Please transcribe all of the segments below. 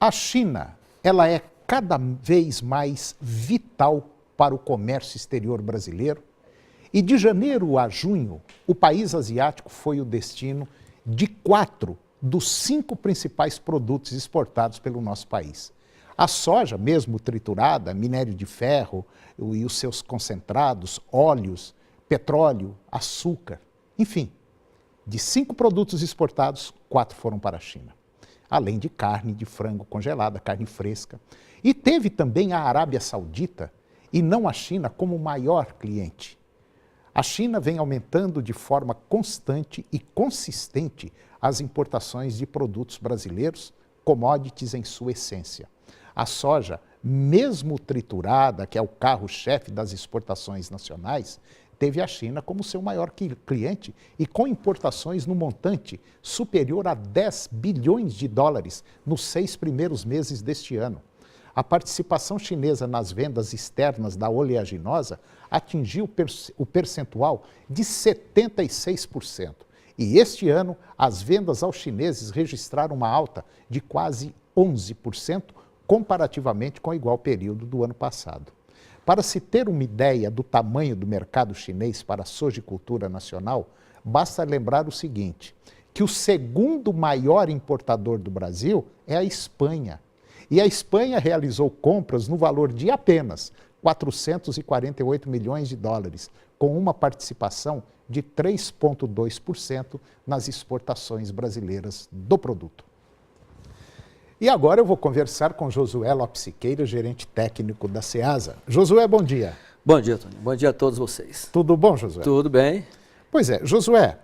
A China, ela é cada vez mais vital para o comércio exterior brasileiro e de janeiro a junho, o país asiático foi o destino de 4 dos 5 principais produtos exportados pelo nosso país. A soja, mesmo triturada, minério de ferro e os seus concentrados, óleos, petróleo, açúcar, enfim, de 5 produtos exportados, 4 foram para a China. Além de carne de frango congelada, carne fresca. E teve também a Arábia Saudita, e não a China, como maior cliente. A China vem aumentando de forma constante e consistente as importações de produtos brasileiros, commodities em sua essência. A soja, mesmo triturada, que é o carro-chefe das exportações nacionais, teve a China como seu maior cliente e com importações no montante superior a 10 bilhões de dólares nos 6 primeiros meses deste ano. A participação chinesa nas vendas externas da oleaginosa atingiu o percentual de 76%. E este ano, as vendas aos chineses registraram uma alta de quase 11%, comparativamente com o igual período do ano passado. Para se ter uma ideia do tamanho do mercado chinês para a sojicultura nacional, basta lembrar o seguinte, que o segundo maior importador do Brasil é a Espanha. E a Espanha realizou compras no valor de apenas 448 milhões de dólares, com uma participação de 3,2% nas exportações brasileiras do produto. E agora eu vou conversar com Josué Lopes Siqueira, gerente técnico da Ceasa. Josué, bom dia. Bom dia, Tony. Bom dia a todos vocês. Tudo bom, Josué? Tudo bem. Pois é, Josué,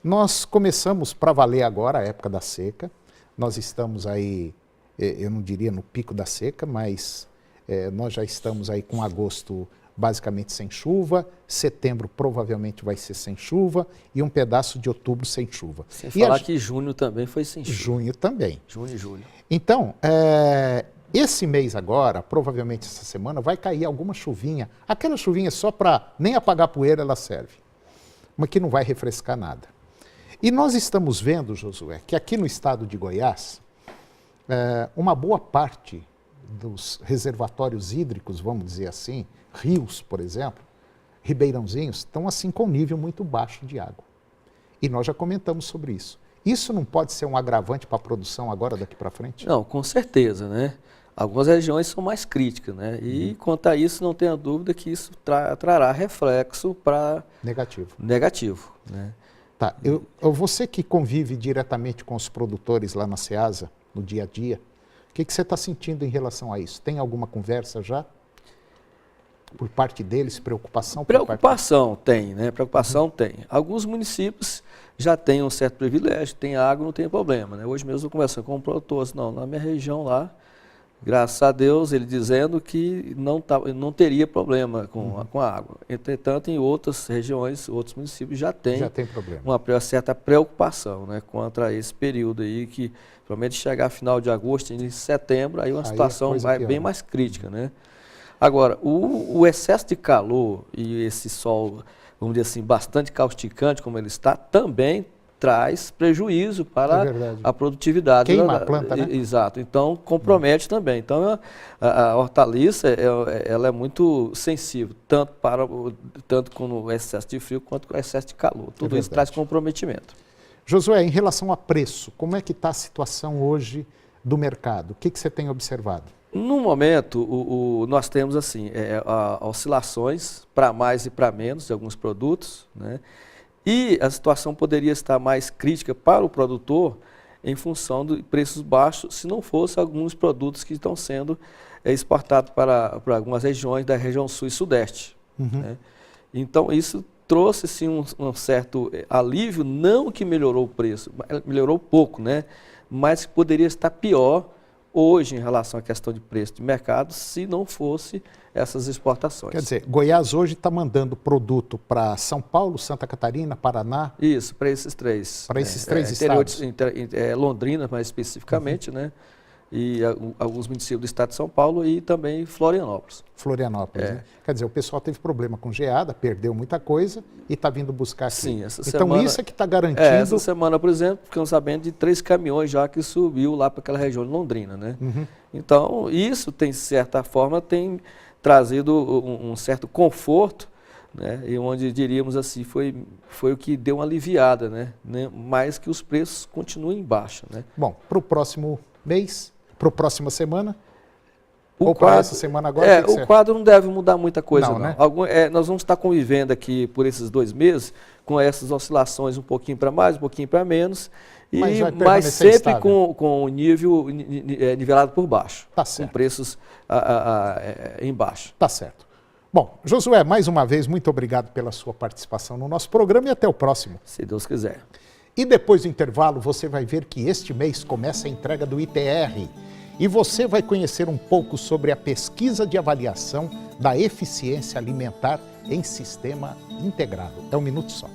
nós começamos para valer agora a época da seca. Nós estamos aí, eu não diria no pico da seca, mas nós já estamos aí com agosto basicamente sem chuva, setembro provavelmente vai ser sem chuva e um pedaço de outubro sem chuva. Sem falar que junho também foi sem chuva. Junho também. Junho e julho. Então, esse mês agora, provavelmente essa semana, vai cair alguma chuvinha. Aquela chuvinha só para nem apagar poeira ela serve, mas que não vai refrescar nada. E nós estamos vendo, Josué, que aqui no estado de Goiás, uma boa parte dos reservatórios hídricos, vamos dizer assim, rios, por exemplo, ribeirãozinhos, estão assim com um nível muito baixo de água. E nós já comentamos sobre isso. Isso não pode ser um agravante para a produção agora, daqui para frente? Não, com certeza, né? Algumas regiões são mais críticas, né? E quanto a isso, não tenha dúvida que isso trará reflexo para... Negativo, né? Tá, você que convive diretamente com os produtores lá na Ceasa, no dia a dia, o que você está sentindo em relação a isso? Tem alguma conversa já? Por parte deles, preocupação? Preocupação tem, né? Preocupação tem. Alguns municípios já têm um certo privilégio, tem água, não tem problema, né? Hoje mesmo eu conversando com um produtor, não, na minha região lá, graças a Deus, ele dizendo que não teria problema com a água. Entretanto, em outras regiões, outros municípios já tem problema. Uma certa preocupação, né, contra esse período aí, que provavelmente chegar final de agosto, em setembro, aí uma situação vai bem mais crítica, né? Agora, o excesso de calor e esse sol, vamos dizer assim, bastante causticante como ele está, também traz prejuízo para a produtividade. Queima a planta, né? Exato. Então, compromete também. Então, a hortaliça, ela é muito sensível, tanto com o excesso de frio quanto com o excesso de calor. Tudo isso traz comprometimento. Josué, em relação a preço, como é que está a situação hoje do mercado? O que você tem observado? No momento, nós temos assim, oscilações para mais e para menos de alguns produtos, né? E a situação poderia estar mais crítica para o produtor em função de preços baixos, se não fosse alguns produtos que estão sendo exportados para algumas regiões da região sul e sudeste, né? Então, isso trouxe sim, um certo alívio, não que melhorou o preço, melhorou pouco, né? Mas poderia estar pior hoje em relação à questão de preço de mercado, se não fosse essas exportações. Quer dizer, Goiás hoje está mandando produto para São Paulo, Santa Catarina, Paraná? Isso, para esses três. Para esses três estados? Londrina, mais especificamente, né? e alguns municípios do estado de São Paulo e também Florianópolis. Florianópolis, né? Quer dizer, o pessoal teve problema com geada, perdeu muita coisa e está vindo buscar aqui. Sim, essa então semana, isso é que está garantindo... essa semana, por exemplo, ficamos sabendo de 3 caminhões já que subiu lá para aquela região de Londrina, né? Então, isso tem, de certa forma, tem trazido um certo conforto, né? E onde, diríamos assim, foi o que deu uma aliviada, né? Mais que os preços continuem em baixa, né? Bom, para o próximo mês, para a próxima semana... Ou para essa semana agora? O quadro não deve mudar muita coisa, não. Né? Nós vamos estar convivendo aqui por esses 2 meses com essas oscilações um pouquinho para mais, um pouquinho para menos, mas sempre com o nível nivelado por baixo, tá certo. Com preços em baixo. Tá certo. Bom, Josué, mais uma vez, muito obrigado pela sua participação no nosso programa e até o próximo. Se Deus quiser. E depois do intervalo, você vai ver que este mês começa a entrega do ITR. E você vai conhecer um pouco sobre a pesquisa de avaliação da eficiência alimentar em sistema integrado. É um minuto só.